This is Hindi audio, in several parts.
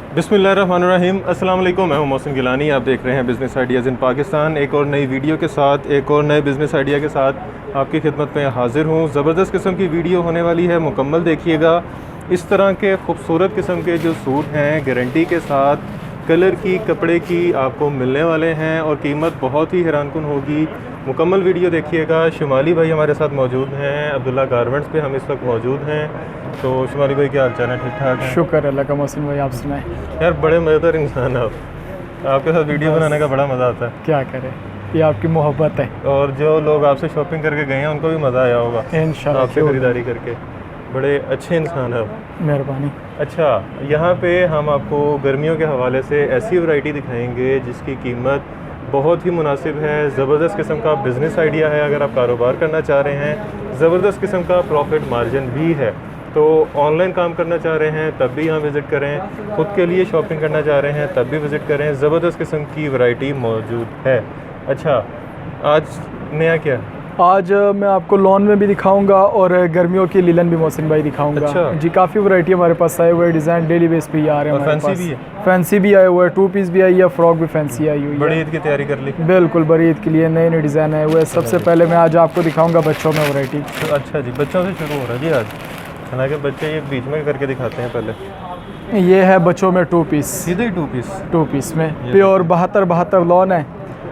बिस्मिल्लाहिर्रहमानिर्रहीम। अस्सलाम वालेकुम। मैं हूं मोहसिन गिलानी। आप देख रहे हैं बिज़नेस आइडियाज़ इन पाकिस्तान। एक और नई वीडियो के साथ, एक और नए बिज़नेस आइडिया के साथ आपकी खिदमत में हाज़िर हूं। ज़बरदस्त किस्म की वीडियो होने वाली है, मुकम्मल देखिएगा। इस तरह के खूबसूरत किस्म के जो सूट हैं गारंटी के साथ, कलर की, कपड़े की आपको मिलने वाले हैं और कीमत बहुत ही हैरानकुन होगी। मुकम्मल वीडियो देखिएगा। शुमाली भाई हमारे साथ मौजूद हैं, अब्दुल्ला गारमेंट्स पे हम इस वक्त मौजूद हैं। तो शुमाली भाई क्या हाल चाल है? ठीक ठाक है? शुक्र अल्लाह का। मोहसिन भाई आप सुनाएं। यार बड़े मज़ेदार इंसान है आप। आपके साथ वीडियो बनाने का बड़ा मज़ा आता है। क्या करें, ये आपकी मोहब्बत है। और जो लोग आपसे शॉपिंग करके गए हैं उनको भी मज़ा आया होगा इंशाल्लाह आपसे ख़रीदारी करके। बड़े अच्छे इंसान है आप। मेहरबानी। अच्छा, यहाँ पे हम आपको गर्मियों के हवाले से ऐसी वैरायटी दिखाएंगे जिसकी कीमत बहुत ही मुनासिब है। ज़बरदस्त किस्म का बिज़नेस आइडिया है। अगर आप कारोबार करना चाह रहे हैं, ज़बरदस्त किस्म का प्रॉफिट मार्जिन भी है। तो ऑनलाइन काम करना चाह रहे हैं तब भी यहाँ विज़िट करें, ख़ुद के लिए शॉपिंग करना चाह रहे हैं तब भी विज़िट करें। ज़बरदस्त किस्म की वैरायटी मौजूद है। अच्छा, आज नया क्या? आज मैं आपको लॉन में भी दिखाऊंगा और गर्मियों की लीलन भी मोहसिन भाई दिखाऊंगा। अच्छा। जी, काफ़ी वैरायटी हमारे पास आए हुए हैं। डिज़ाइन डेली बेस पे ही आ रहे हैं और हमारे फैंसी पास। भी है? फैंसी भी आए हुए हैं, 2 पीस भी आई है, फ्रॉक भी फैंसी आई हुई है। बड़ी ईद की तैयारी कर ली? बिल्कुल, बड़ी ईद के लिए नए नए डिज़ाइन आए हुए हैं। सबसे पहले मैं आज आपको दिखाऊंगा बच्चों में वैरायटी। अच्छा जी, बच्चों से शुरू हो रहा है जी आज। हालांकि बच्चे ये बीच में करके दिखाते हैं पहले। ये है बच्चों में 2 पीस। सीधे ही 2 पीस? 2 पीस में प्योर 72 लॉन है,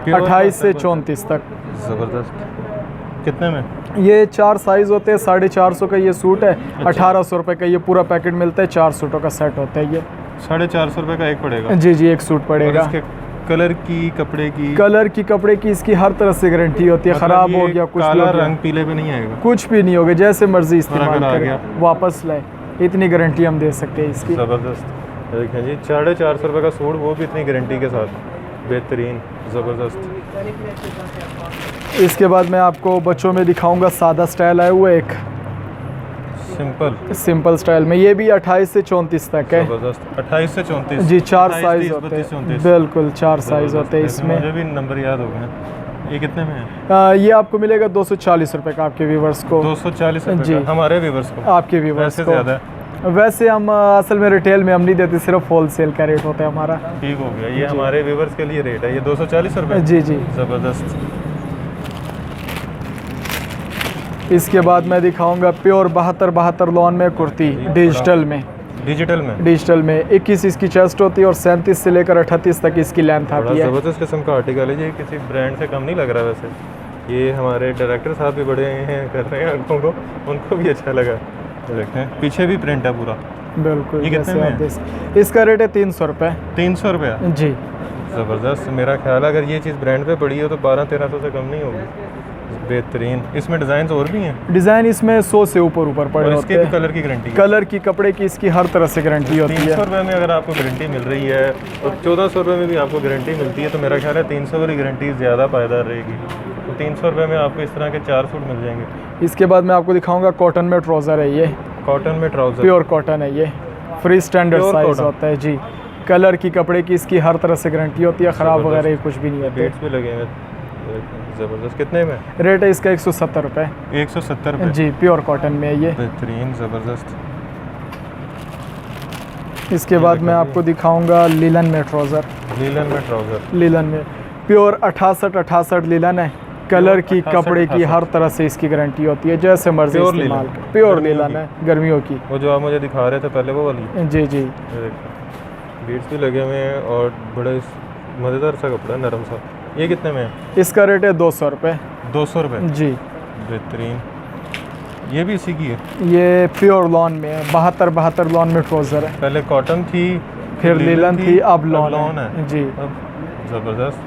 28 से 34 तक। ज़बरदस्त। कितने में? ये 4 साइज़ होते हैं। 450 का ये सूट है। 1800 रुपये का ये पूरा पैकेट मिलता है। 4 सूटों का सेट होता है ये। 450 रुपये का एक पड़ेगा? जी जी, एक सूट पड़ेगा। और इसके कलर की, कपड़े की? कलर की, कपड़े की इसकी हर तरह से गारंटी होती है। मतलब ख़राब हो गया, कुछ काला हो गया, रंग पीले पे नहीं आएगा? कुछ भी नहीं होगा, जैसे मर्जी इस्तेमाल अगर आ करें, गया? वापस लाए, इतनी गारंटी हम दे सकते हैं इसकी। ज़बरदस्त। देखें जी, 450 रुपये का सूट, वो भी इतनी गारंटी के साथ। बेहतरीन, ज़बरदस्त। इसके बाद मैं आपको बच्चों में दिखाऊंगा सादा स्टाइल आया हुआ एक सिंपल स्टाइल में। ये भी 28 से 34 तक है। ज़बरदस्त। 28 से 34? जी, 4 साइज़ 30, होते 32, हैं। 34? बिल्कुल 4 साइज़ होते हैं इसमें। मुझे भी नंबर याद हो गए। ये कितने में है? ये आपको मिलेगा 240 रुपये का आपके व्यूवर्स को। 240 रुपये जी। का? हमारे व्यूवर्स को? आपके व्यूवर्स को ज़्यादा है। वैसे हम असल में रिटेल में हम नहीं देते, सिर्फ होलसेल का रेट होता है हमारा। ठीक हो गया, ये हमारे व्यूवर्स के लिए रेट है। ये 240 रुपये? जी जी। ज़बरदस्त। इसके बाद मैं दिखाऊंगा प्योर 72 लॉन में कुर्ती डिजिटल में। डिजिटल में? डिजिटल में 21 इसकी चेस्ट होती है और 37 से लेकर 38 तक इसकी लेंथ आती है। ज़बरदस्त किस्म का आर्टिकल है। ये किसी ब्रांड से कम नहीं लग रहा वैसे। ये हमारे डायरेक्टर साहब भी बड़े हैं, कर रहे हैं आंखों को, उनको भी अच्छा लगा। देखें पीछे भी प्रिंट है पूरा। बिल्कुल। ये कितने में है? इसका रेट है 300 रुपये। 300 रुपया? जी। ज़बरदस्त। मेरा ख्याल है अगर ये चीज़ ब्रांड पे पड़ी हो तो 1200-1300 से कम नहीं होगी। बेहतरीन। इसमें डिज़ाइन और भी हैं? डिज़ाइन इसमें 100 से ऊपर पड़े होते हैं। कलर की गारंटी? कलर की, कपड़े की, इसकी हर तरह से गारंटी होती है। 300 रुपये में अगर आपको गारंटी मिल रही है और 1400 रुपये में भी आपको गारंटी मिलती है तो मेरा ख्याल है 300 वाली गारंटी ज़्यादा पायदार रहेगी। तो 300 रुपये में आपको इस तरह के 4 सूट मिल जाएंगे। इसके बाद मैं आपको दिखाऊंगा कॉटन में ट्राउज़र है। ये कॉटन में ट्राउज़र? प्योर कॉटन है ये। फ्री स्टैंडर्ड साइज़ होता है जी। कलर की, कपड़े की इसकी हर तरह से गारंटी होती है। ख़राब वगैरह कुछ भी नहीं होता। डेट्स भी लगे हैं। ज़बरदस्त। कितने में? रेट है इसका 170 रुपये। 170 रुपये? जी, प्योर कॉटन में है ये। बेहतरीन, ज़बरदस्त। इसके बाद मैं आपको दिखाऊंगा लीलन में ट्राउज़र। लीलन में ट्राउज़र? लीलन में प्योर 68 लीलन है। कलर की, कपड़े की, हर तरह से इसकी गारंटी होती है, जैसे मर्जी इस्तेमाल करें। प्योर लीलन है, गर्मियों की। वो जो आप मुझे दिखा रहे थे पहले वो वाली? जी जी। बीट्स भी लगे हुए हैं और बड़े मज़ेदार सा कपड़ा है, नरम सा। ये कितने में है? इसका रेट है 200 रुपये। 200 रुपये? जी। बेहतरीन। ये भी इसी की है? ये प्योर लॉन में है। 72 लॉन में ट्राउज़र है। पहले कॉटन थी, फिर लीलन थी, अब लॉन है जी। ज़बरदस्त।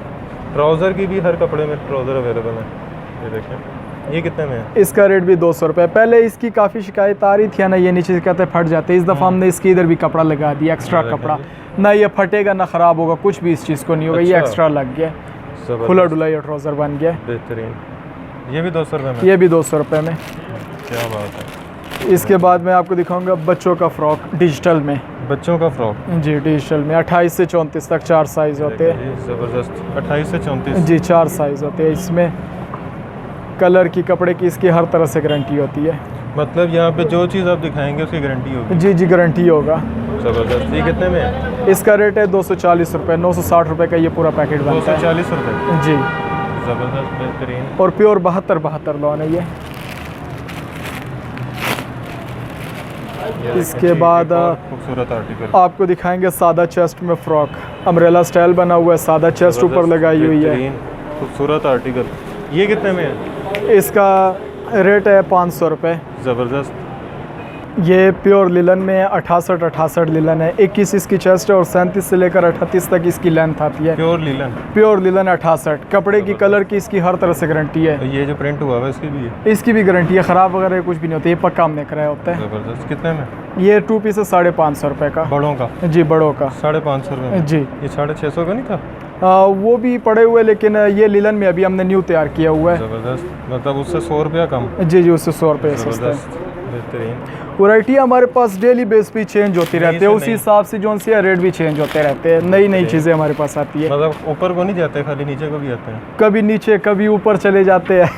ट्राउज़र की भी हर कपड़े में ट्राउज़र अवेलेबल है। ये देखें। ये कितने में है? इसका रेट भी 200 रुपये। पहले इसकी काफ़ी शिकायत आ रही थी ना, ये नीचे से कहते फट जाते। इस दफ़ा हमने इसके इधर भी कपड़ा लगा दिया, एक्स्ट्रा कपड़ा। ना ये फटेगा ना ख़राब होगा, कुछ भी इस चीज़ को नहीं होगा। ये एक्स्ट्रा लग गया, खुला डुला ये ट्राउज़र बन गया। बेहतरीन। ये भी 200 रुपये में? ये भी 200 रुपये में। क्या बात है। इसके बाद मैं आपको दिखाऊंगा बच्चों का फ्रॉक डिजिटल में। बच्चों का फ्रॉक? जी, डिजिटल में 28 से 34 तक 4 साइज़ होते हैं। ज़बरदस्त। 28 से 34? जी, 4 साइज़ होते हैं इसमें। कलर की, कपड़े की इसकी हर तरह से गारंटी होती है। मतलब यहाँ पे जो चीज़ आप दिखाएंगे उसकी गारंटी होगी? जी जी, गारंटी होगा। ज़बरदस्त। ये कितने में है? इसका रेट है 240 रुपये, 960 रुपये का ये पूरा पैकेट बनता है। 240 रुपये। जी, ज़बरदस्त, बेहतरीन। और प्योर 72 लॉन है ये। इसके बाद खूबसूरत आर्टिकल आपको दिखाएंगे सादा चेस्ट में फ्रॉक, अम्ब्रेला स्टाइल बना हुआ है, सादा चेस्ट ऊपर लगाई हुई है, खूबसूरत आर्टिकल। ये कितने में है? इसका रेट है 500 रुपये। ज़बरदस्त। ये प्योर लिलन में है, 68 लिलन है, 21 इसकी चेस्ट है और 37 से लेकर 38 तक इसकी लेंथ आती है। Pure linen. प्योर लिलन 68, कपड़े की कलर की इसकी हर तरह से गारंटी है। ये जो प्रिंट हुआ है इसकी भी है? इसकी भी गारंटी है, ख़राब वगैरह कुछ भी नहीं होती, ये पक्का हमने कराया होता है। ज़बरदस्त। कितने में? ये 2 पीस है 550 रुपये का। बड़ों का? जी, बड़ों का 550 रुपये में। जी। ये 650 का नहीं था? वो भी पड़े हुए, लेकिन ये लिलन में अभी हमने न्यू तैयार किया हुआ है। ज़बरदस्त, मतलब उससे 100 रुपया कम? जी जी, उससे 100 रुपये सस्ता है। ज़बरदस्त, बेहतरीन। वैरायटी हमारे पास डेली बेस पे चेंज होती रहती है, उसी हिसाब से जो सी रेट भी चेंज होते रहते हैं, नई नई चीज़ें हमारे पास आती है। मतलब ऊपर को नहीं जाते, खाली नीचे को भी आते हैं? कभी नीचे कभी ऊपर चले जाते हैं।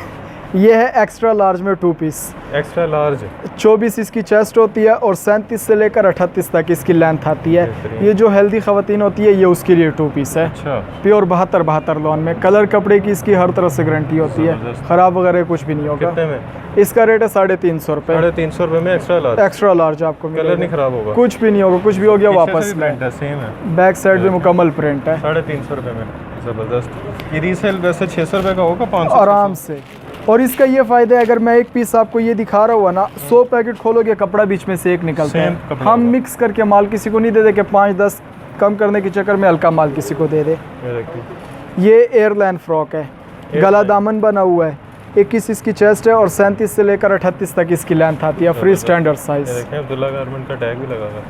ये है एक्स्ट्रा लार्ज में 2 पीस। Extra large? 24 इसकी चेस्ट होती है और 37 से लेकर 38 तक इसकी लेंथ आती है। बेहतरीन। ये जो हेल्दी खवातीन होती है ये उसके लिए 2 पीस है। अच्छा। प्योर 72 लॉन में, कलर कपड़े की इसकी हर तरह से गारंटी होती है, ज़बरदस्त। ख़राब वगैरह कुछ भी नहीं होगा। कितने में? इसका रेट है 350 रुपये। 350 रुपये में एक्स्ट्रा लार्ज? एक्स्ट्रा लार्ज आपको कलर मिलेगा। नहीं खराब होगा? कुछ भी नहीं होगा, कुछ भी हो गया वापस प्रिंट है, सेम है। बैक साइड में मुकम्मल प्रिंट है। 350 रुपये में। ज़बरदस्त। ये रीसेल वैसे 600 रुपये का होगा? 500 आराम से। और इसका ये फ़ायदा है, अगर मैं एक पीस आपको ये दिखा रहा हुआ ना, 100 पैकेट खोलोगे कपड़ा बीच में से एक निकलता सेम है। कपड़ा हम होगा। मिक्स करके माल किसी को नहीं दे दे कि 5-10 कम करने के चक्कर में हल्का माल किसी को दे दे। ये देखिए। ये एयरलाइन फ्रॉक है, गला दामन बना हुआ है, 21 इसकी चेस्ट है और 37 से लेकर 38 तक इसकी लेंथ आती है, फ्री स्टैंडर्ड साइज। ये देखें, अब्दुल्ला गारमेंट का टैग भी लगा हुआ है।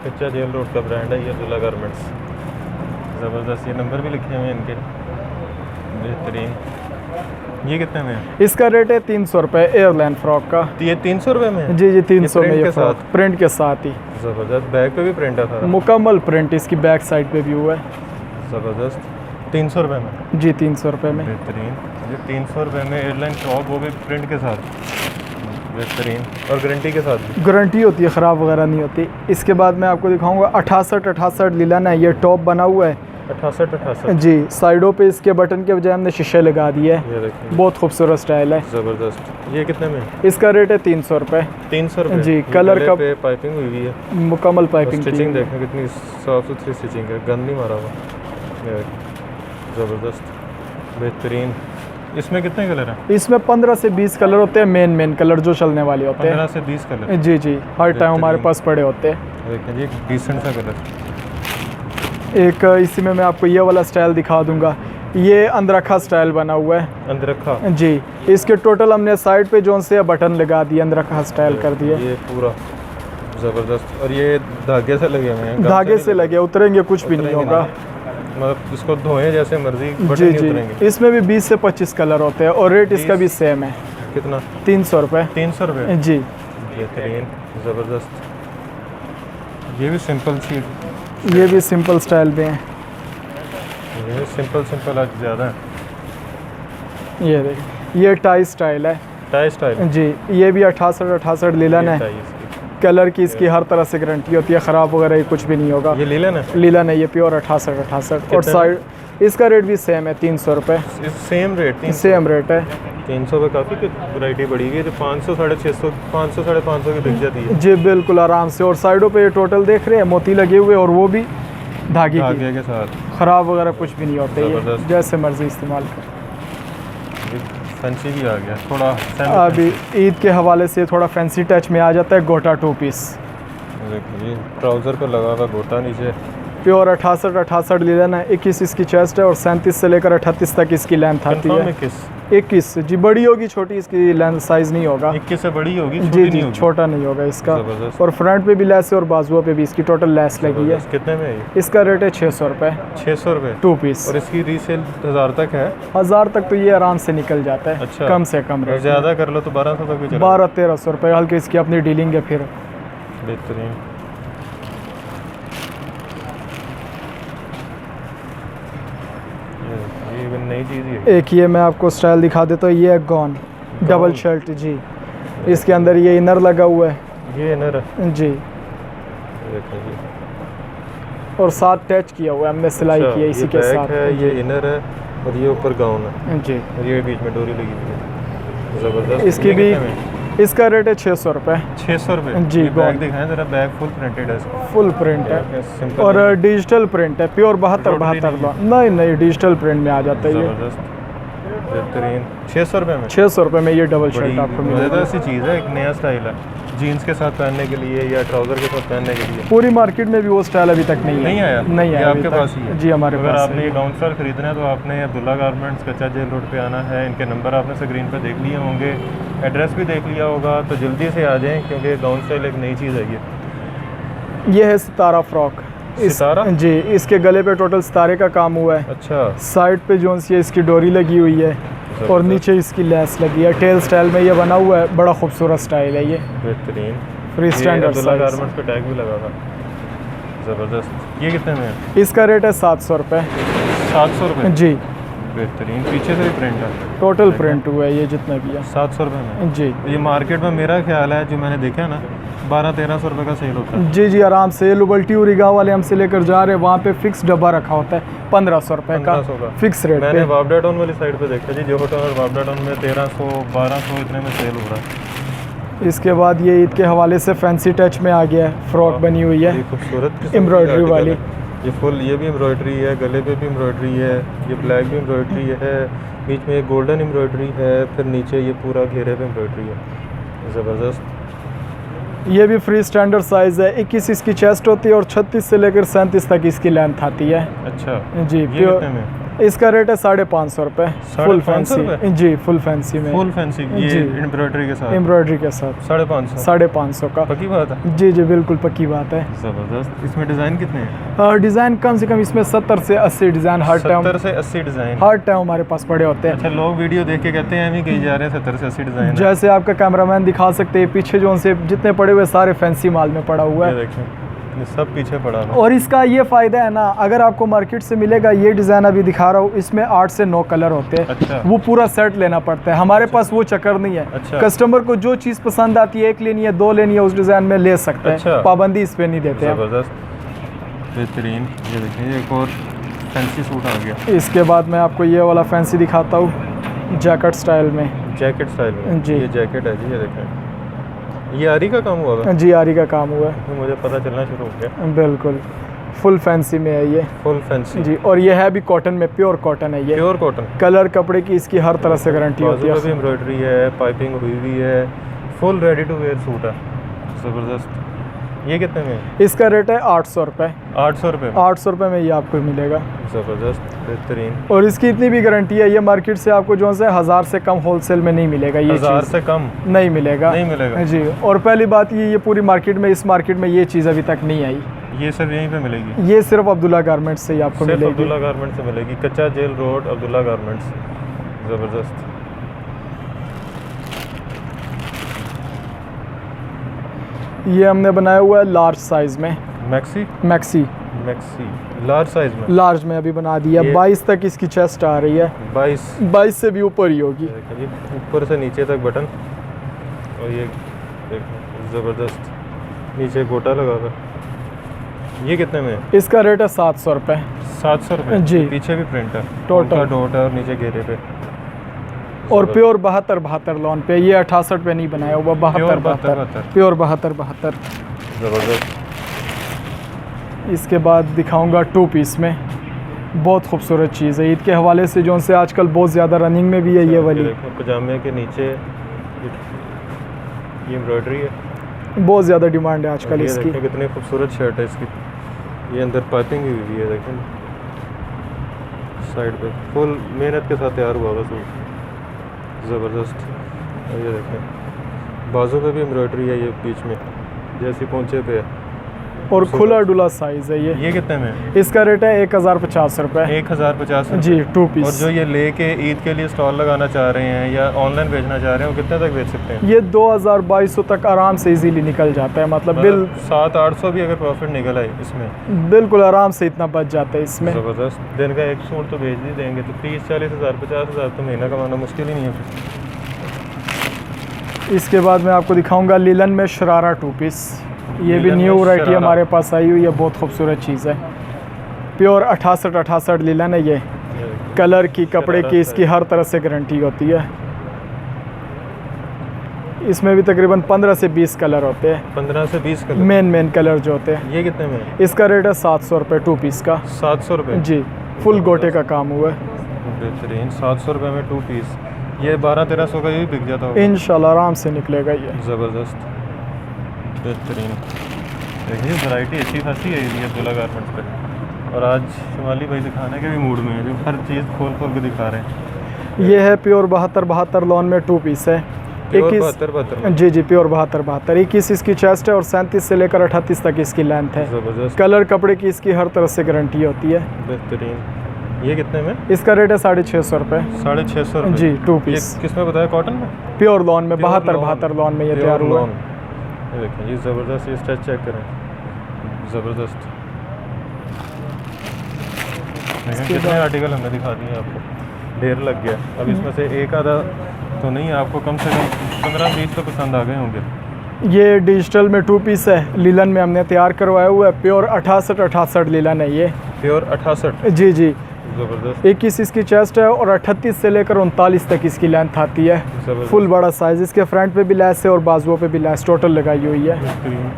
कच्चा जेल रोड का ब्रांड है ये अब्दुल्ला गारमेंट्स। ज़बरदस्त। ये नंबर भी लिखे हुए हैं इनके, बेहतरीन। ये कितने में है? इसका रेट है 300 रुपये एयरलाइन फ्रॉक का। तो ये 300 रुपये में है? जी जी, 300 में प्रिंट ये के फ्रॉक साथ? प्रिंट के साथ ही। ज़बरदस्त। बैक पे भी प्रिंट है सारा? मुकम्मल प्रिंट इसकी बैक साइड पे भी हुआ है। ज़बरदस्त। 300 रुपये में? जी, 300 रुपये में। बेहतरीन। ये 300 रुपये में एयरलाइन टॉप, वो भी प्रिंट के साथ, बेहतरीन। और गारंटी के साथ भी? गारंटी होती है, ख़राब वगैरह नहीं होती। इसके बाद मैं आपको दिखाऊंगा 68 लिलन है, ये टॉप बना हुआ है। 68 जी, साइडों पे इसके बटन के बजाय हमने शीशे लगा दिए है, ये देखिए, बहुत खूबसूरत स्टाइल है। ज़बरदस्त। ये कितने में? इसका रेट है 300 रुपये। 300 रुपये? जी, ये कलर गले का पे पाइपिंग हुई हुई है, मुकम्मल पाइपिंग स्टिचिंग देखें कितनी साफ सुथरी स्टिचिंग है, गंद नहीं मारा हुआ। ये देखिए, ज़बरदस्त, बेहतरीन। इसमें कितने कलर हैं? इसमें 15 से 20 कलर होते हैं, मेन कलर जो चलने वाले होते 15 से 20 कलर? हैं। जी जी, हर टाइम हमारे बेहतरीन। पास पड़े होते हैं। देखिए, ये डिसेंट सा कलर। एक इसी में मैं आपको ये वाला स्टाइल दिखा दूंगा, ये अंदरखा स्टाइल बना हुआ है। अंदरखा? जी, इसके टोटल हमने साइड पे जोन से बटन लगा दिए, अंदरखा स्टाइल कर दिए। ये पूरा ज़बरदस्त। और ये धागे से लगे हुए हैं? धागे से लगे, उतरेंगे कुछ भी नहीं होगा। मतलब इसको धोएं जैसे मर्जी, बटन जी नहीं जी, उतरेंगे? इसमें भी 20 से 25 कलर होते हैं और रेट इसका भी सेम है। कितना? 300 रुपये। 300 रुपये? जी, बेहतरीन, ज़बरदस्त। ये भी सिंपल सी, ये भी सिंपल स्टाइल में है। ये सिंपल आज ज़्यादा है। ये देखिए, ये टाई स्टाइल है। Tie style? जी, ये भी 68 लिलन है, टाई इसकी। कलर की इसकी हर तरह से गारंटी होती है, ख़राब वगैरह कुछ भी नहीं होगा। ये लिलन है? लिलन है ये, प्योर 68 और कितने साइड इसका रेट भी सेम है, 300 रुपये। Same rate? 300? सेम रेट है। 300 पे काफ़ी वैरायटी बढ़ी हुई है, जो 500, 650, 500, 550 की बिक जाती है। जी बिल्कुल आराम से। और साइडों पे ये टोटल देख रहे हैं, मोती लगे हुए और वो भी धागे धागे के साथ। ख़राब वगैरह कुछ भी नहीं होते, ये ज़बरदस्त। जैसे मर्जी इस्तेमाल कर। फैंसी भी आ गया थोड़ा। अभी ईद के हवाले से थोड़ा फैंसी टच में आ जाता है गोटा 2 पीस। देखिए, ट्राउज़र पे लगा हुआ गोटा नीचे। प्योर 68 लिलन है, 21 इसकी चेस्ट है और 37 से लेकर 38 तक इसकी लेंथ आती है। 21 जी, बड़ी होगी, छोटी इसकी लेंथ साइज़ नहीं होगा। 21 से बड़ी होगी, छोटी जी नहीं जी, होगी। छोटा नहीं होगा इसका। ज़बरदस्त। और फ्रंट पे भी लेस है और बाजुओं पे भी इसकी टोटल लेस लगी है। कितने में है ये? इसका रेट है 600 रुपये। 600 रुपये? 2 पीस। और इसकी रीसेल 1000 तक है? 1000 तक तो ये आराम से निकल जाता है। अच्छा। कम से कम रेट। ज़्यादा कर लो तो 1200 तक भी चलेगा? 1200-1300 रुपये, हल्की इसकी अपनी डीलिंग है फिर। बेहतरीन। ये भी नई चीज़ ही है। एक ये मैं आपको स्टाइल दिखा देता हूँ, ये है गॉन डबल शर्ट। जी, इसके अंदर ये इनर लगा हुआ है। ये इनर है? जी, देखें जी। और साथ टच किया हुआ है, हमने सिलाई अच्छा, की है इसी ये के बैक साथ। है, ये इनर है और ये ऊपर गाउन है जी, और ये बीच में डोरी लगी हुई है। ज़बरदस्त। इसकी ये भी कितने में? इसका रेट है 600 रुपये। 600 रुपये जी, ये बैग गोल्ड। दिखाएं ज़रा, बैग फुल प्रिंटेड है इसका। फुल प्रिंट है सिंपल और डिजिटल प्रिंट है, प्योर 72 Rotary 72 नहीं नहीं डिजिटल प्रिंट में आ जाता है ये। ज़बरदस्त बेहतरीन। 600 रुपये में 600 रुपये में ये डबल बड़ी शर्ट आपको मिलेगी। मज़ेदार सी चीज़ है, एक नया स्टाइल है जीन्स के साथ पहनने के लिए या ट्राउज़र के साथ पहनने के लिए। पूरी मार्केट में भी वो स्टाइल अभी तक नहीं आया? नहीं ये आया आपके अभी तक। पास ही है? जी हमारे अगर पास आपने है। ये गाउन स्टाइल खरीदना है तो आपने अब्दुल्ला गारमेंट्स कच्चा जेल रोड पे आना है। इनके नंबर आपने स्क्रीन पे देख लिए होंगे, एड्रेस भी देख लिया होगा, तो जल्दी से आ जाएं क्योंकि गाउन स्टाइल एक नई चीज़ है ये है सितारा फ्रॉक। सितारा? जी, इसके गले पे टोटल सितारे का काम हुआ है। अच्छा, साइड पे जो सी इसकी डोरी लगी हुई है और नीचे इसकी लेस लगी है। टेल स्टाइल में ये बना हुआ है, बड़ा खूबसूरत स्टाइल है ये। बेहतरीन। Free standard Abdullah size. Garments पे टैग भी लगा था। ज़बरदस्त। ये कितने में है? इसका रेट है 700 रुपये। 700 रुपये। जी, बेहतरीन, पीछे से भी प्रिंट है। टोटल प्रिंट हुआ है ये जितना भी है। 700 रुपये में। जी ये मार्केट में मेरा ख्याल है जो मैंने देखा है ना 1200-1300 रुपये का सेल होता है। जी जी, आराम से। लुबल्टी उरिगा वाले हमसे लेकर जा रहे हैं, वहाँ पे फिक्स डब्बा रखा होता है 1500 रुपये का 1500 का फिक्स रेट मैंने पे। वापडा टाउन वाली साइड पे देखा जी, जोहो टाउन और वापडा टाउन में 1300-1200 इतने में सेल हो रहा है। इसके बाद ये ईद के हवाले से फैंसी टच में आ गया है, फ्रॉक बनी हुई है ये खूबसूरत किस्म की एम्ब्रॉयडरी आर्टिकल वाली। है। ये फुल ये भी एम्ब्रॉयडरी है, गले पे भी एम्ब्रॉयडरी है, ये ब्लैक भी एम्ब्रॉयडरी है, बीच में एक गोल्डन एम्ब्रॉयडरी है, फिर नीचे ये पूरा घेरे पे एम्ब्रॉयडरी है। ज़बरदस्त। ये भी फ्री स्टैंडर्ड साइज़ है। 21 इसकी चेस्ट होती है और 36 से लेकर 37 तक इसकी लेंथ आती है। अच्छा, जी, ये प्योर। कितने में? इसका रेट है 550 रुपये। फुल 550 रुपये? फैंसी। जी, फुल फैंसी में। फुल फैंसी ये जी। एम्ब्रॉयडरी के साथ एम्ब्रॉयडरी के साथ 550। 550 का। पक्की बात है। जी जी, बिल्कुल पक्की बात है। ज़बरदस्त। इसमें डिज़ाइन कितने हैं? डिज़ाइन कम से कम इसमें 70 से 80 डिज़ाइन हर टाइम 70 से 80 डिज़ाइन। हर टाइम हमारे पास पड़े होते हैं। अच्छा, लोग वीडियो देख के कहते हैं हम ही कहीं जा रहे हैं 70 से 80 डिज़ाइन है। जैसे आपका कैमरामैन दिखा सकते हैं, पीछे जो से जितने पड़े हुए सारे फैंसी माल में पड़ा हुआ ये है। देखें, ये सब पीछे पड़ा है। और इसका ये फ़ायदा है ना, अगर आपको मार्केट से मिलेगा ये डिज़ाइन अभी दिखा रहा हूँ, इसमें 8 से 9 कलर होते हैं। अच्छा। वो पूरा सेट लेना पड़ता है, हमारे पास वो चक्कर नहीं है। अच्छा। कस्टमर को जो चीज़ पसंद आती है, एक लेनी है 2 लेनी है, उस डिज़ाइन में ले सकते हैं। अच्छा। पाबंदी इस पर नहीं देते हैं। ज़बरदस्त, बेहतरीन। ये देखिए एक और फैंसी सूट आ गया। इसके बाद मैं आपको ये वाला फैंसी दिखाता हूँ, जैकेट स्टाइल में। जैकेट स्टाइल में जी। ये जैकेट है जी, ये देखें। ये आरी का काम हुआ था, जी, आरी का काम हुआ है। मुझे पता चलना शुरू हो गया। बिल्कुल फुल फैंसी में है ये। फुल फैंसी जी, और ये है भी कॉटन में, प्योर कॉटन है ये। Pure cotton. कलर कपड़े की इसकी हर तरह से गारंटी होती बाजू पे भी है। एम्ब्रॉयडरी है, पाइपिंग हुई हुई है, full ready to wear suit है। ज़बरदस्त। ये कितने में है? इसका रेट है 800 रुपये। 800 रुपये में। 800 रुपये में ये आपको मिलेगा। ज़बरदस्त, बेहतरीन। और इसकी इतनी भी गारंटी है, ये मार्केट से आपको जो है 1000 से कम होलसेल में नहीं मिलेगा। ये 1000 चीज़ से कम नहीं मिलेगा। नहीं मिलेगा। जी, और पहली बात ये पूरी मार्केट में, इस मार्केट में ये चीज़ अभी तक नहीं आई। ये सब यहीं पे मिलेगी? ये सिर्फ अब्दुल्ला गारमेंट्स से ही आपको सिर्फ मिलेगी। अब्दुल्ला गारमेंट से मिलेगी, कच्चा जेल रोड अब्दुल्ला गारमेंट्स। ज़बरदस्त। ये हमने बनाया हुआ है लार्ज साइज़ में, मैक्सी मैक्सी लार्ज साइज में। लार्ज में अभी बना दिया। ये- 22 तक इसकी चेस्ट आ रही है, 22 से भी ऊपर ही होगी। देखिए जी, ऊपर से नीचे तक बटन और ये देखो ज़बरदस्त, नीचे गोटा लगा हुआ है। ये कितने में है? इसका रेट है 700 रुपये। 700 रुपये जी। पीछे भी प्रिंट है, टोटल। डॉट है और नीचे घेरे पे। और प्योर 72 लॉन पे, ये 68 पे नहीं बनाया हुआ, 72 प्योर 72। ज़बरदस्त। इसके बाद दिखाऊंगा 2 पीस में, बहुत खूबसूरत चीज़ है। ईद के हवाले से जो से आजकल बहुत ज़्यादा रनिंग में भी है ये वाली। देखो पजामे के नीचे ये एम्ब्रॉयडरी है, बहुत ज़्यादा डिमांड है आजकल ये इसकी। देखो कितनी खूबसूरत शर्ट है इसकी। ये अंदर पाइपिंग भी हुई है, देखें साइड पे फुल मेहनत के साथ तैयार हुआ हुआ सूट। ज़बरदस्त। और ये देखें बाजू पे भी एम्ब्रॉयडरी है, ये बीच में जैसे पोंचे पे है। और खुला डुला साइज़ है ये। ये कितने में है? इसका रेट है 1050 रुपये। 1050 जी, 2 और पीस। जो ये लेके ईद के लिए स्टॉल लगाना चाह रहे हैं या ऑनलाइन बेचना चाह रहे हैं, वो कितने तक बेच सकते हैं? ये 2200 तक आराम से इजीली निकल जाता है, मतलब 700-800 भी अगर प्रॉफिट निकल आए इसमें, बिल्कुल आराम से इतना बच जाता है इसमें। ज़बरदस्त। दिन का एक सूट तो बेच ही देंगे तो 30-40 हज़ार 50 हज़ार तो महीना कमाना मुश्किल ही नहीं है। इसके बाद मैं आपको दिखाऊंगा लिलन में शरारा 2 पीस। ये भी लीलन न्यू में वैरायटी शरारा। हमारे पास आई हुई है, बहुत खूबसूरत चीज़ है। प्योर 68 लीलन है ये। कलर की, कपड़े की, इसकी हर तरह से गारंटी होती है। इसमें भी तकरीबन 15 से 20 कलर होते हैं, 15 से 20 कलर। मेन कलर जो होते हैं। ये कितने में है? इसका रेट है 700 रुपये 2 पीस का। 700 रुपये। जी, फुल गोटे का काम हुआ है। बेहतरीन, 700 रुपये में 2 पीस। ये 1200-1300 का ये भी बिक जाता होगा। इंशाल्लाह आराम से निकलेगा ये। ज़बरदस्त, बेहतरीन। देखिए वैरायटी अच्छी खासी है ये अब्दुल्ला गारमेंट्स पे। और आज शिमाली भाई दिखाने के भी मूड में है, जो हर चीज़ खोल खोल के दिखा रहे हैं। ये है प्योर 72 लॉन में 2 पीस है। 72 जी जी, प्योर 72 21 इसकी चेस्ट है और 37 से लेकर 38 तक इसकी लेंथ है। ज़बरदस्त, कलर कपड़े की इसकी हर तरह से गारंटी होती है। बेहतरीन। ये कितने में? इसका रेट है 650 रुपये। 650 रुपये। जी, 2 ये पीस किस में बताया? कॉटन में? प्योर लॉन में, Pure 72 लॉन में ये Pure तैयार हुआ lawn। है। ये देखें जी, ज़बरदस्त। ये स्ट्रेच चेक करें, ज़बरदस्त। देखें कितने आर्टिकल हमने दिखा दिए आपको, ढेर लग गया। अब इसमें से एक आधा तो नहीं, आपको कम से कम 15-20 तो पसंद आ गए होंगे। ये डिजिटल में 2 पीस है, लीलन में हमने तैयार करवाया हुआ है। प्योर 68 लीलन है ये। प्योर 68। जी जी, ज़बरदस्त, 21 इसकी चेस्ट है और 38 से लेकर 39 तक इसकी लेंथ आती है। ज़बरदस्त। फुल बड़ा साइज़। इसके फ्रंट पे भी लैस है और बाजुओं पे भी लैस टोटल लगाई हुई है। बेहतरीन।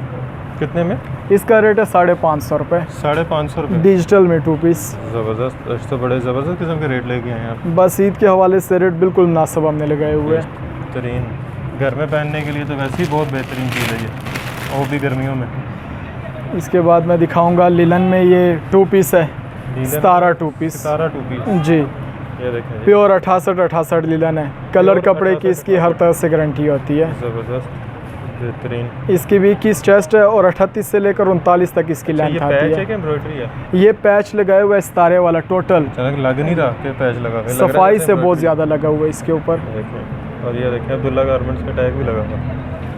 कितने में? इसका रेट है 550 रुपये 550 रुपये। डिजिटल में 2 पीस। ज़बरदस्त। आज तो बड़े ज़बरदस्त किस्म के रेट लेके आए हैं आप। बस ईद के हवाले से रेट बिल्कुल मुनासिब हमने लगाए हुए हैं। बेहतरीन, घर में पहनने के लिए तो वैसे ही बहुत बेहतरीन चीज़ है ये, और भी गर्मियों में। इसके बाद मैं दिखाऊंगा लीलन में ये 2 पीस है, 17 2 पीस। 17 2 पीस। जी, ये देखें जी, प्योर 68 लीलन है। कलर Pure कपड़े की 68 इसकी हर तरह से गारंटी होती है। ज़बरदस्त, बेहतरीन। इसकी भी 21 चेस्ट है और 38 से लेकर 39 तक इसकी अच्छा, ये लेंथ पैच आती है है। कि एम्ब्रॉयडरी है? ये पैच लगाया हुआ है सितारे वाला टोटल। चलो, लग नहीं रहा कि पैच लगा हुआ है, लग रहा है सफाई जैसे से बहुत embroidery। ज़्यादा लगा हुआ है इसके ऊपर। देखें, और ये देखें अब्दुल्ला गारमेंट्स का टैग भी लगा हुआ।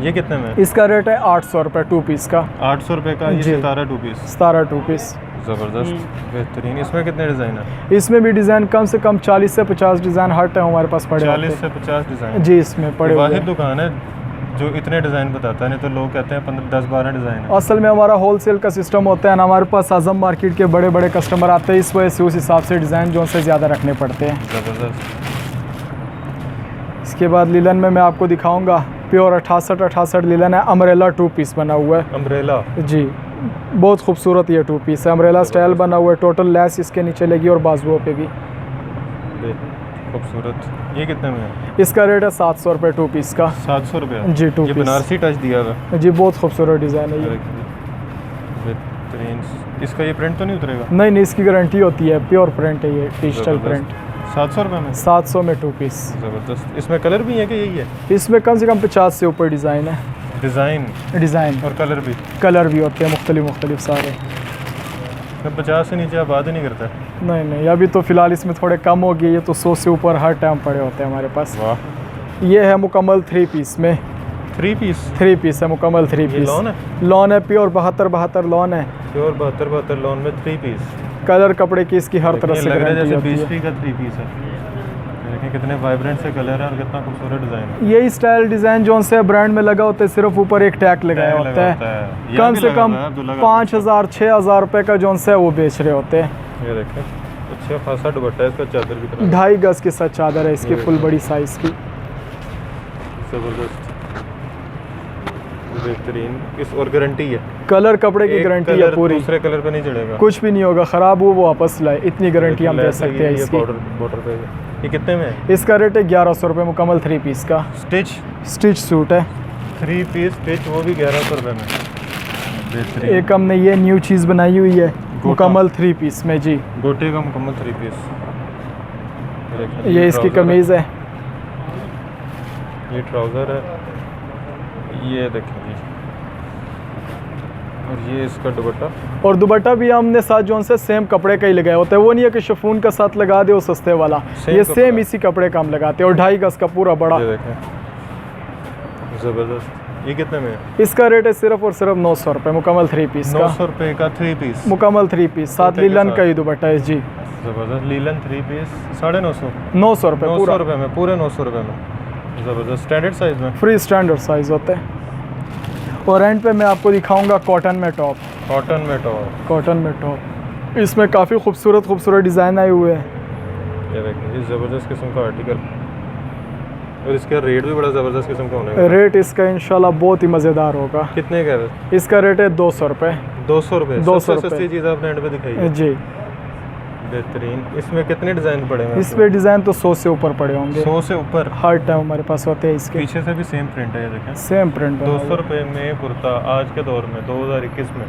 ये कितने में? इसका रेट है 800 रुपये 2 पीस का। 800 रुपये का ये जी। 17 2 पीस। 17 2 पीस। ज़बरदस्त, बेहतरीन। इसमें कितने डिज़ाइन है? इसमें भी डिज़ाइन कम से कम 40 से 50 डिज़ाइन हर टाइम हमारे पास पड़े 40 होते से 50 डिज़ाइन। हैं। जी, इसमें पड़े हुए वाहिद हैं। दुकान है जो इतने डिज़ाइन बताता है, नहीं तो लोग कहते हैं 10-12 डिज़ाइन है। असल में हमारा होलसेल का सिस्टम होता है ना, हमारे पास आज़म मार्केट के बड़े बड़े कस्टमर आते हैं, इस वजह से उस हिसाब से डिज़ाइन जो से ज़्यादा रखने पड़ते हैं। ज़बरदस्त। इसके बाद लीलन में मैं आपको दिखाऊंगा प्योर 68 लीलन है। अम्ब्रेला 2 पीस बना हुआ है। अम्ब्रेला, जी, बहुत खूबसूरत ये 2 पीस है। अम्ब्रेला स्टाइल बना हुआ है, टोटल लैस इसके नीचे लगी और बाजुओं पे भी। खूबसूरत। ये कितने में है? इसका रेट है 700 रुपये 2 पीस का। 700 रुपये। जी, 2 ये पीस। बनारसी टच दिया हुआ है। जी, बहुत खूबसूरत डिज़ाइन है ये। बेहतरीन। इसका ये प्रिंट तो नहीं उतरेगा? नहीं नहीं, इसकी गारंटी होती है, प्योर प्रिंट है ये, डिजिटल प्रिंट। 700 रुपये में? 700 में 2 पीस। ज़बरदस्त। इसमें कलर भी है कि यही है? इसमें कम से कम 50 से ऊपर डिज़ाइन है। डिज़ाइन और कलर भी? कलर भी होते हैं मुख्तलिफ सारे। मैं 50 से नीचे आप बात ही नहीं करता। नहीं नहीं, अभी तो फ़िलहाल इसमें थोड़े कम हो गए, ये तो 100 से ऊपर हर टाइम पड़े होते हैं हमारे पास। वाह। ये है मुकम्मल 3 पीस में। 3 पीस? 3 पीस है, मुकम्मल 3 ये पीस। लॉन है? लॉन है, प्योर 72 लॉन है। प्योर 72 लॉन में 3 पीस। कलर कपड़े की इसकी हर तरह से लग रहा है गारंटी जैसे होती है। 20 का 3 पीस है। देखें कितने वाइब्रेंट से कलर है और कितना खूबसूरत डिज़ाइन है। यही स्टाइल डिज़ाइन जो से ब्रांड में लगा होता है, सिर्फ ऊपर एक टैग लगाया टैग होता लगा है। होता है। कम भी से लगा कम हुआ है अब्दुल्ला का। 5000-6000 रुपये का जो है वो बेच रहे होते हैं। ये देखें, अच्छा खासा दुपट्टा है इसका, चादर की तरह। 2.5 गज की सच चादर है इसकी, फुल बड़ी साइज़ की। ज़बरदस्त, बेहतरीन। इस और गारंटी है? कलर कपड़े की एक गारंटी है कलर पूरी, दूसरे कलर पे नहीं चढ़ेगा? कुछ भी नहीं होगा, ख़राब हो वो वापस लाए, इतनी गारंटी हम दे सकते हैं इसकी। बॉर्डर पे ये कितने में है? इसका रेट है 1100 रुपये मुकम्मल 3 पीस का। स्टिच सूट है, 3 पीस स्टिच, वो भी 1100 रुपये में। बेहतरीन। एक हमने ये न्यू चीज़ बनाई हुई है मुकम्मल 3 पीस में। जी, गोटे का मुकम्मल 3 पीस। ये इसकी कमीज़ है। ये ट्राउज़र है, ये देखें जी, और ये इसका दुपट्टा। और दुपट्टा भी हमने साथ जो से सेम कपड़े का ही लगाया होता है, वो नहीं है कि शिफॉन का साथ लगा दे वो सस्ते वाला, ये सेम इसी कपड़े का हम लगाते हैं। और 2.5 गज का पूरा बड़ा। ये देखें, ज़बरदस्त। ये कितने में है? इसका रेट है सिर्फ और सिर्फ 900 रुपये मुकम्मल 3 पीस का। 900 रुपये का 3 पीस मुकम्मल 3 पीस, साथ गोटे के लीलन साथ। का ही दुपट्टा है। जी, ज़बरदस्त। Linen 3 piece 950? 900 रुपये 900 पूरा, रुपये में, पूरे 900 रुपये में। ज़बरदस्त। स्टैंडर्ड साइज़ में? फ्री स्टैंडर्ड साइज़ होता है। और एंड पे मैं आपको दिखाऊंगा कॉटन में टॉप। कॉटन में टॉप। कॉटन में टॉप, इसमें काफ़ी खूबसूरत डिज़ाइन आए हुए हैं। ये देखिए ये ज़बरदस्त किस्म का आर्टिकल, और इसका रेट भी बड़ा ज़बरदस्त किस्म का होने वाला है। रेट इसका इंशाल्लाह बहुत ही मज़ेदार होगा। कितने का है? इसका रेट है 200 रुपये। 200 रुपये। 200 सबसे सस्ती चीज़ आपने एंड पे दिखाई है। जी बेहतरीन। इसमें कितने डिज़ाइन पड़े हैं? इस पे डिज़ाइन तो 100 से ऊपर पड़े होंगे। 100 से ऊपर हर टाइम हमारे पास होते हैं इसके। पीछे से भी सेम प्रिंट है, ये देखें सेम प्रिंट। 200 रुपये में कुर्ता आज के दौर में 2021 में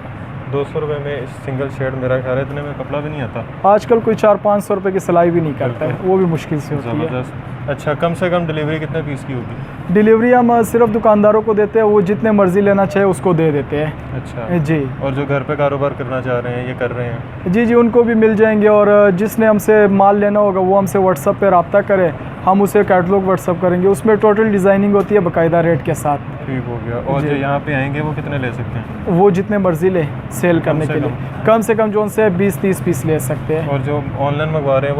200 रुपये में सिंगल शेड, मेरा ख्याल है इतने में कपड़ा भी नहीं आता आजकल कोई 400-500 रुपये की सिलाई भी नहीं करता है, वो भी मुश्किल से होती है। ज़बरदस्त। अच्छा, कम से कम डिलीवरी कितने पीस की होगी? डिलीवरी हम सिर्फ दुकानदारों को देते हैं, वो जितने मर्जी लेना चाहे उसको दे देते हैं। अच्छा जी। और जो घर पे कारोबार करना चाह रहे हैं, ये कर रहे हैं? जी उनको भी मिल जाएंगे, और जिसने हमसे माल लेना होगा वो हमसे व्हाट्सअप पे रब्ता करे, हम उसे कैटलॉग व्हाट्सअप करेंगे, उसमें टोटल डिज़ाइनिंग होती है बाकायदा रेट के साथ। ठीक हो गया। और जो यहाँ पे आएंगे वो कितने ले सकते हैं? वो जितने मर्जी ले सेल करने के लिए, कम से कम जो उनसे 20-30 पीस ले सकते हैं। और जो ऑनलाइन मंगवा रहे हैं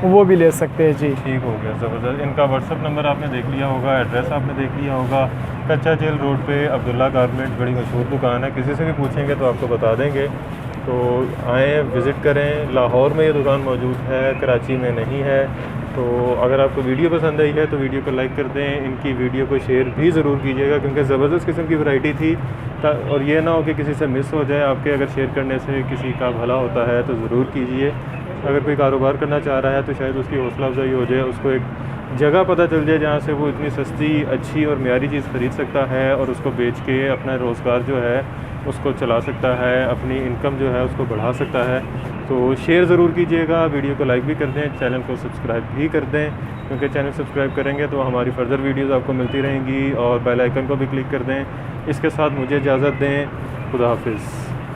वो भी ले सकते हैं। जी ठीक हो गया, ज़बरदस्त। इनका व्हाट्सअप नंबर आपने देख लिया होगा, एड्रेस आपने देख लिया होगा, कच्चा जेल रोड पे अब्दुल्ला गारमेंट, बड़ी मशहूर दुकान है, किसी से भी पूछेंगे तो आपको बता देंगे। तो आएँ, विज़िट करें। लाहौर में ये दुकान मौजूद है, कराची में नहीं है। तो अगर आपको वीडियो पसंद आई है तो वीडियो को लाइक कर दें, इनकी वीडियो को शेयर भी ज़रूर कीजिएगा, क्योंकि ज़बरदस्त किस्म की वैरायटी थी। और ये ना हो कि किसी से मिस हो जाए, आपके अगर शेयर करने से किसी का भला होता है तो ज़रूर कीजिए। अगर कोई कारोबार करना चाह रहा है तो शायद उसकी हौसला अफजाई हो जाए, उसको एक जगह पता चल जाए जहाँ से वो इतनी सस्ती, अच्छी और म्यारी चीज़ ख़रीद सकता है, और उसको बेच के अपना रोज़गार जो है उसको चला सकता है, अपनी इनकम जो है उसको बढ़ा सकता है। तो शेयर ज़रूर कीजिएगा, वीडियो को लाइक भी कर दें, चैनल को सब्सक्राइब भी कर दें, क्योंकि चैनल सब्सक्राइब करेंगे तो हमारी फर्दर वीडियोज़ आपको मिलती रहेंगी, और बेल आइकन को भी क्लिक कर दें। इसके साथ मुझे इजाज़त दें। खुदा हाफिज़।